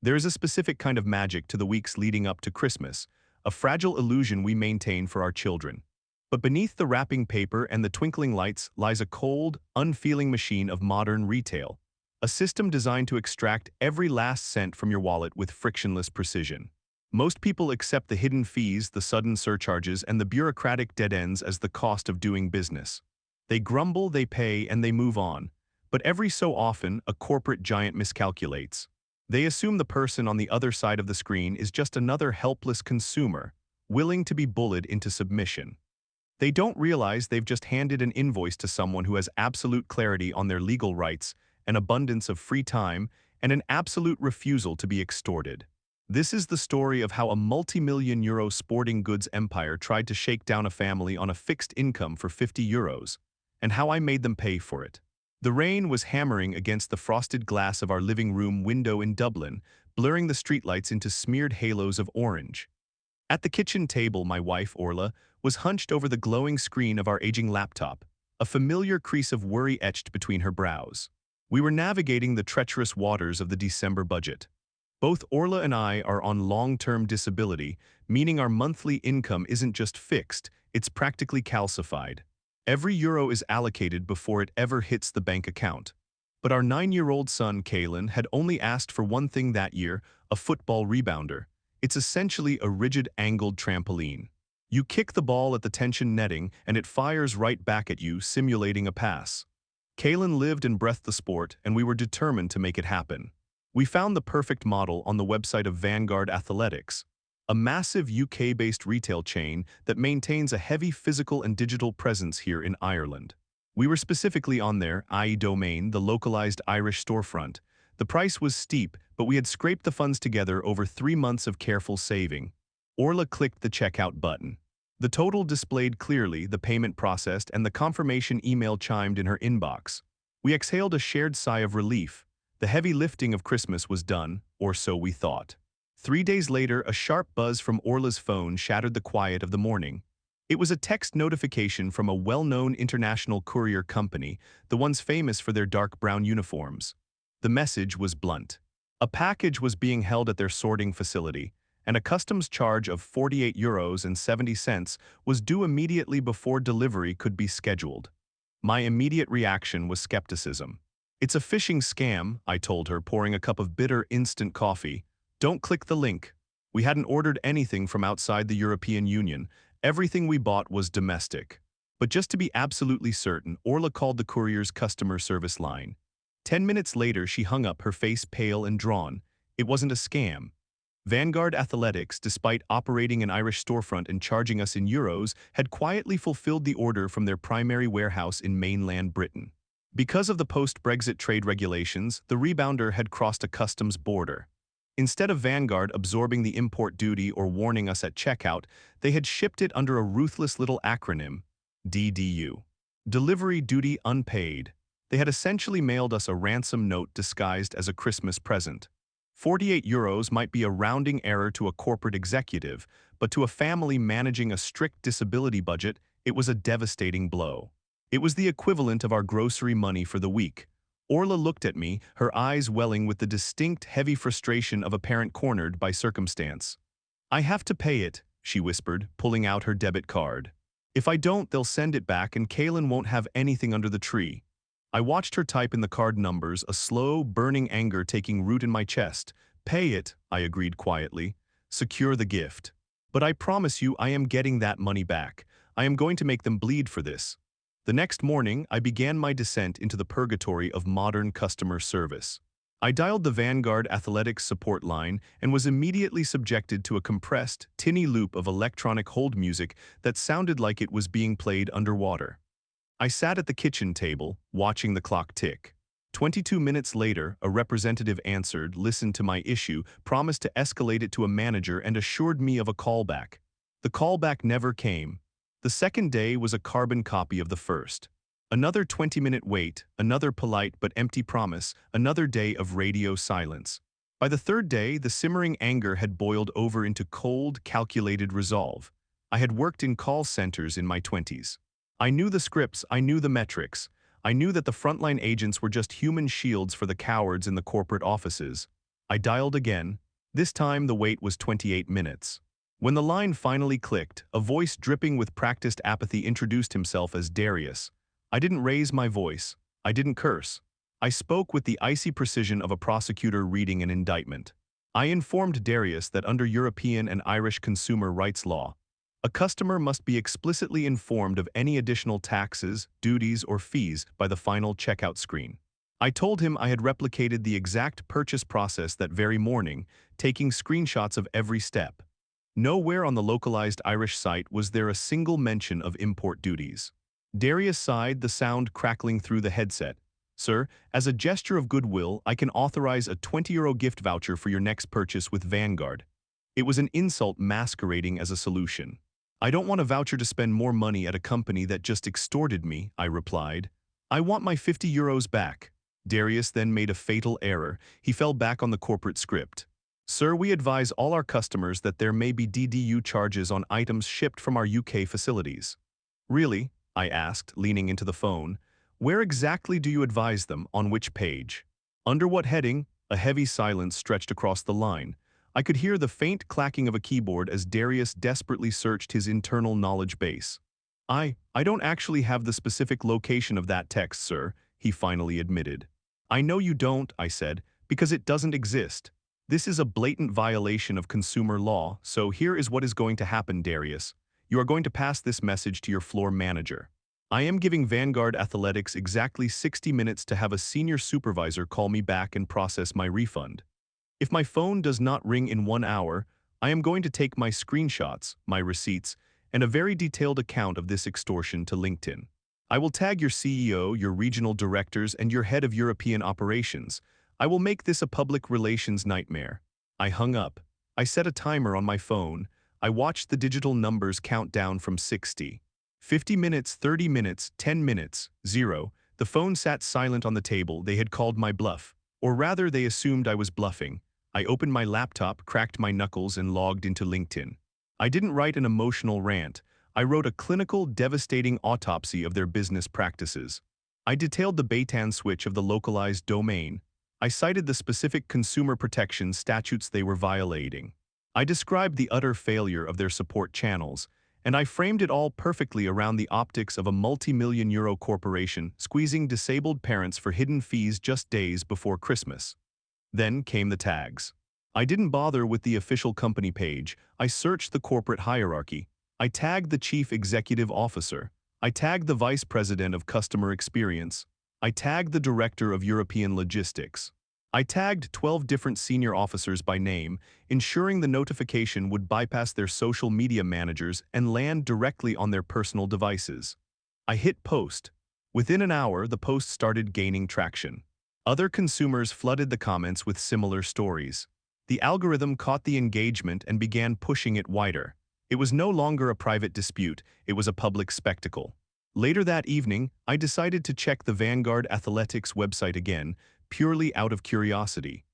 There is a specific kind of magic to the weeks leading up to Christmas, a fragile illusion we maintain for our children. But beneath the wrapping paper and the twinkling lights lies a cold, unfeeling machine of modern retail, a system designed to extract every last cent from your wallet with frictionless precision. Most people accept the hidden fees, the sudden surcharges, and the bureaucratic dead ends as the cost of doing business. They grumble, they pay, and they move on. But every so often, a corporate giant miscalculates. They assume the person on the other side of the screen is just another helpless consumer, willing to be bullied into submission. They don't realize they've just handed an invoice to someone who has absolute clarity on their legal rights, an abundance of free time, and an absolute refusal to be extorted. This is the story of how a multi-million euro sporting goods empire tried to shake down a family on a fixed income for 50 euros, and how I made them pay for it. The rain was hammering against the frosted glass of our living room window in Dublin, blurring the streetlights into smeared halos of orange. At the kitchen table, my wife, Orla, was hunched over the glowing screen of our aging laptop, a familiar crease of worry etched between her brows. We were navigating the treacherous waters of the December budget. Both Orla and I are on long-term disability, meaning our monthly income isn't just fixed, it's practically calcified. Every euro is allocated before it ever hits the bank account. But our 9-year-old son, Kalen, had only asked for one thing that year, a football rebounder. It's essentially a rigid angled trampoline. You kick the ball at the tension netting and it fires right back at you, simulating a pass. Kalen lived and breathed the sport, and we were determined to make it happen. We found the perfect model on the website of Vanguard Athletics, a massive UK-based retail chain that maintains a heavy physical and digital presence here in Ireland. We were specifically on their IE domain, the localized Irish storefront. The price was steep, but we had scraped the funds together over 3 months of careful saving. Orla clicked the checkout button. The total displayed clearly, the payment processed, and the confirmation email chimed in her inbox. We exhaled a shared sigh of relief. The heavy lifting of Christmas was done, or so we thought. 3 days later, a sharp buzz from Orla's phone shattered the quiet of the morning. It was a text notification from a well-known international courier company, the ones famous for their dark brown uniforms. The message was blunt. A package was being held at their sorting facility, and a customs charge of 48 euros and 70 cents was due immediately before delivery could be scheduled. My immediate reaction was skepticism. "It's a phishing scam," I told her, pouring a cup of bitter instant coffee. "Don't click the link." We hadn't ordered anything from outside the European Union. Everything we bought was domestic. But just to be absolutely certain, Orla called the courier's customer service line. 10 minutes later, she hung up, her face pale and drawn. It wasn't a scam. Vanguard Athletics, despite operating an Irish storefront and charging us in euros, had quietly fulfilled the order from their primary warehouse in mainland Britain. Because of the post-Brexit trade regulations, the rebounder had crossed a customs border. Instead of Vanguard absorbing the import duty or warning us at checkout, they had shipped it under a ruthless little acronym, DDU. Delivery Duty Unpaid. They had essentially mailed us a ransom note disguised as a Christmas present. 48 euros might be a rounding error to a corporate executive, but to a family managing a strict disability budget, it was a devastating blow. It was the equivalent of our grocery money for the week. Orla looked at me, her eyes welling with the distinct, heavy frustration of a parent cornered by circumstance. "I have to pay it," she whispered, pulling out her debit card. "If I don't, they'll send it back and Kalen won't have anything under the tree." I watched her type in the card numbers, a slow, burning anger taking root in my chest. "Pay it," I agreed quietly. "Secure the gift. But I promise you I am getting that money back. I am going to make them bleed for this." The next morning, I began my descent into the purgatory of modern customer service. I dialed the Vanguard Athletics support line and was immediately subjected to a compressed, tinny loop of electronic hold music that sounded like it was being played underwater. I sat at the kitchen table, watching the clock tick. 22 minutes later, a representative answered, listened to my issue, promised to escalate it to a manager, and assured me of a callback. The callback never came. The second day was a carbon copy of the first. Another 20-minute wait, another polite but empty promise, another day of radio silence. By the third day, the simmering anger had boiled over into cold, calculated resolve. I had worked in call centers in my 20s. I knew the scripts, I knew the metrics. I knew that the frontline agents were just human shields for the cowards in the corporate offices. I dialed again. This time the wait was 28 minutes. When the line finally clicked, a voice dripping with practiced apathy introduced himself as Darius. I didn't raise my voice. I didn't curse. I spoke with the icy precision of a prosecutor reading an indictment. I informed Darius that under European and Irish consumer rights law, a customer must be explicitly informed of any additional taxes, duties, or fees by the final checkout screen. I told him I had replicated the exact purchase process that very morning, taking screenshots of every step. Nowhere on the localized Irish site was there a single mention of import duties. Darius sighed, the sound crackling through the headset. Sir, as a gesture of goodwill, I can authorize a €20 gift voucher for your next purchase with Vanguard. It was an insult masquerading as a solution. I don't want a voucher to spend more money at a company that just extorted me, I replied. I want my €50 back. Darius then made a fatal error. He fell back on the corporate script. Sir, we advise all our customers that there may be DDU charges on items shipped from our UK facilities. Really? I asked, leaning into the phone. Where exactly do you advise them, on which page? Under what heading? A heavy silence stretched across the line. I could hear the faint clacking of a keyboard as Darius desperately searched his internal knowledge base. I don't actually have the specific location of that text, sir, he finally admitted. I know you don't, I said, because it doesn't exist. This is a blatant violation of consumer law, so here is what is going to happen, Darius. You are going to pass this message to your floor manager. I am giving Vanguard Athletics exactly 60 minutes to have a senior supervisor call me back and process my refund. If my phone does not ring in 1 hour, I am going to take my screenshots, my receipts, and a very detailed account of this extortion to LinkedIn. I will tag your CEO, your regional directors, and your head of European operations. I will make this a public relations nightmare. I hung up. I set a timer on my phone. I watched the digital numbers count down from 60. 50 minutes, 30 minutes, 10 minutes, 0. The phone sat silent on the table. They had called my bluff. Or rather, they assumed I was bluffing. I opened my laptop, cracked my knuckles, and logged into LinkedIn. I didn't write an emotional rant. I wrote a clinical, devastating autopsy of their business practices. I detailed the bait and switch of the localized domain. I cited the specific consumer protection statutes they were violating. I described the utter failure of their support channels, and I framed it all perfectly around the optics of a multi-million-euro corporation squeezing disabled parents for hidden fees just days before Christmas. Then came the tags. I didn't bother with the official company page. I searched the corporate hierarchy. I tagged the chief executive officer. I tagged the vice president of customer experience. I tagged the director of European logistics. I tagged 12 different senior officers by name, ensuring the notification would bypass their social media managers and land directly on their personal devices. I hit post. Within an hour, the post started gaining traction. Other consumers flooded the comments with similar stories. The algorithm caught the engagement and began pushing it wider. It was no longer a private dispute, it was a public spectacle. Later that evening, I decided to check the Vanguard Athletics website again, purely out of curiosity.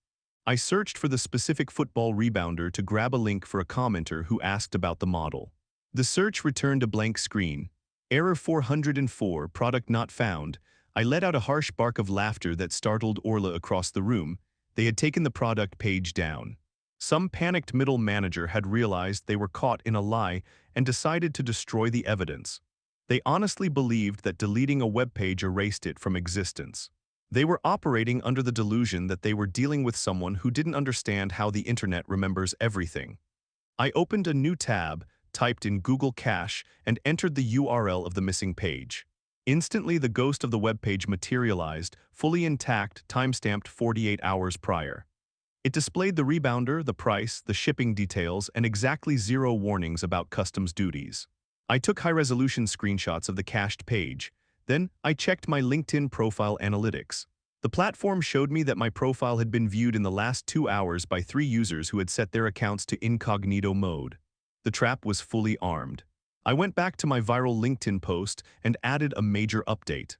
I searched for the specific football rebounder to grab a link for a commenter who asked about the model. The search returned a blank screen. Error 404, product not found. I let out a harsh bark of laughter that startled Orla across the room. They had taken the product page down. Some panicked middle manager had realized they were caught in a lie and decided to destroy the evidence. They honestly believed that deleting a web page erased it from existence. They were operating under the delusion that they were dealing with someone who didn't understand how the internet remembers everything. I opened a new tab, typed in Google Cache, and entered the URL of the missing page. Instantly, the ghost of the web page materialized, fully intact, timestamped 48 hours prior. It displayed the rebounder, the price, the shipping details, and exactly 0 warnings about customs duties. I took high-resolution screenshots of the cached page. Then, I checked my LinkedIn profile analytics. The platform showed me that my profile had been viewed in the last 2 hours by 3 users who had set their accounts to incognito mode. The trap was fully armed. I went back to my viral LinkedIn post and added a major update.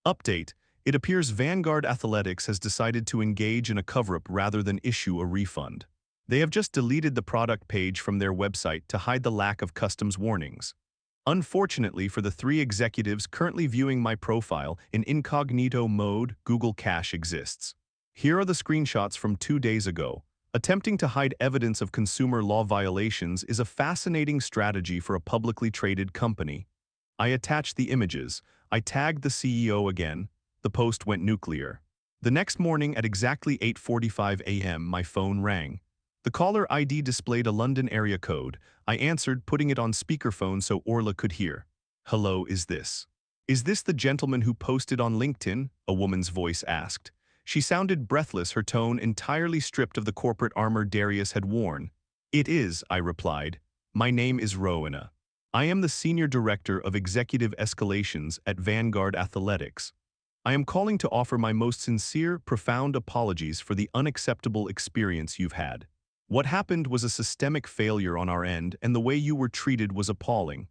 Update: it appears Vanguard Athletics has decided to engage in a cover-up rather than issue a refund. They have just deleted the product page from their website to hide the lack of customs warnings. Unfortunately for the 3 executives currently viewing my profile in incognito mode, Google Cache exists. Here are the screenshots from 2 days ago. Attempting to hide evidence of consumer law violations is a fascinating strategy for a publicly traded company. I attached the images. I tagged the CEO again. The post went nuclear. The next morning at exactly 8:45 a.m., my phone rang. The caller ID displayed a London area code. I answered, putting it on speakerphone so Orla could hear. "Hello, is this? Is this the gentleman who posted on LinkedIn?" a woman's voice asked. She sounded breathless, her tone entirely stripped of the corporate armor Darius had worn. "It is," I replied. "My name is Rowena. I am the Senior Director of Executive Escalations at Vanguard Athletics. I am calling to offer my most sincere, profound apologies for the unacceptable experience you've had. What happened was a systemic failure on our end, and the way you were treated was appalling."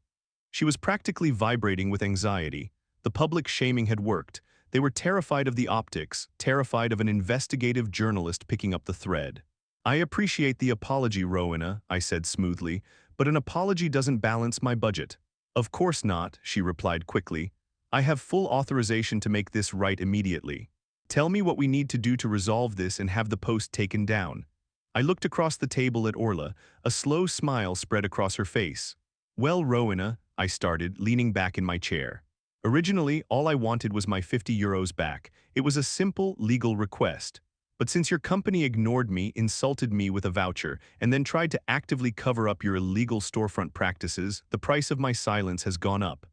She was practically vibrating with anxiety. The public shaming had worked. They were terrified of the optics, terrified of an investigative journalist picking up the thread. "I appreciate the apology, Rowena," I said smoothly, "but an apology doesn't balance my budget." "Of course not," she replied quickly. "I have full authorization to make this right immediately. Tell me what we need to do to resolve this and have the post taken down." I looked across the table at Orla. A slow smile spread across her face. "Well, Rowena," I started, leaning back in my chair. "Originally, all I wanted was my €50 back. It was a simple, legal request. But since your company ignored me, insulted me with a voucher, and then tried to actively cover up your illegal storefront practices, the price of my silence has gone up."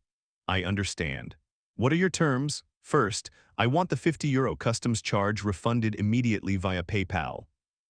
"I understand. What are your terms?" "First, I want the €50 customs charge refunded immediately via PayPal.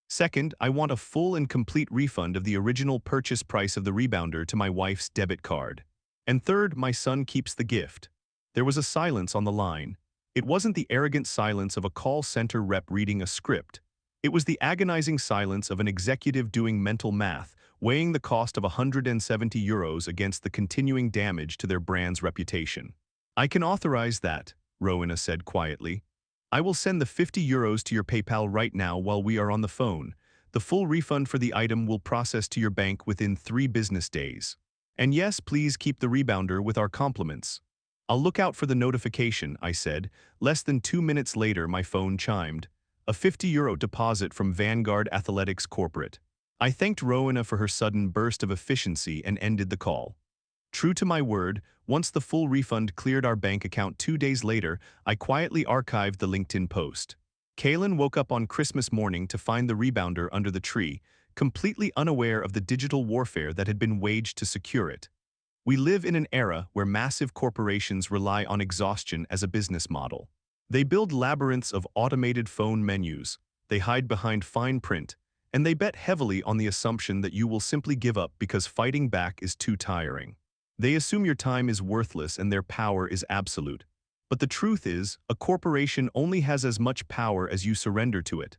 Second, I want a full and complete refund of the original purchase price of the rebounder to my wife's debit card. And third, my son keeps the gift." There was a silence on the line. It wasn't the arrogant silence of a call center rep reading a script. It was the agonizing silence of an executive doing mental math, weighing the cost of €170 against the continuing damage to their brand's reputation. "I can authorize that," Rowena said quietly. "I will send the €50 to your PayPal right now while we are on the phone. The full refund for the item will process to your bank within 3 business days. And yes, please keep the rebounder with our compliments." "I'll look out for the notification," I said. Less than 2 minutes later, my phone chimed. A €50 deposit from Vanguard Athletics Corporate. I thanked Rowena for her sudden burst of efficiency and ended the call. True to my word, once the full refund cleared our bank account 2 days later, I quietly archived the LinkedIn post. Kaylin woke up on Christmas morning to find the rebounder under the tree, completely unaware of the digital warfare that had been waged to secure it. We live in an era where massive corporations rely on exhaustion as a business model. They build labyrinths of automated phone menus, they hide behind fine print, and they bet heavily on the assumption that you will simply give up because fighting back is too tiring. They assume your time is worthless and their power is absolute. But the truth is, a corporation only has as much power as you surrender to it.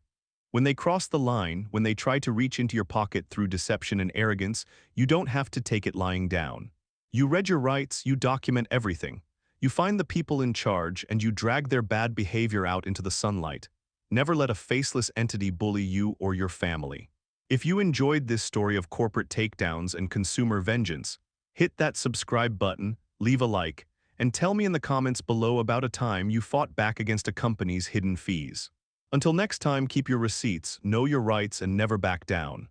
When they cross the line, when they try to reach into your pocket through deception and arrogance, you don't have to take it lying down. You read your rights, you document everything. You find the people in charge and you drag their bad behavior out into the sunlight. Never let a faceless entity bully you or your family. If you enjoyed this story of corporate takedowns and consumer vengeance, hit that subscribe button, leave a like, and tell me in the comments below about a time you fought back against a company's hidden fees. Until next time, keep your receipts, know your rights, and never back down.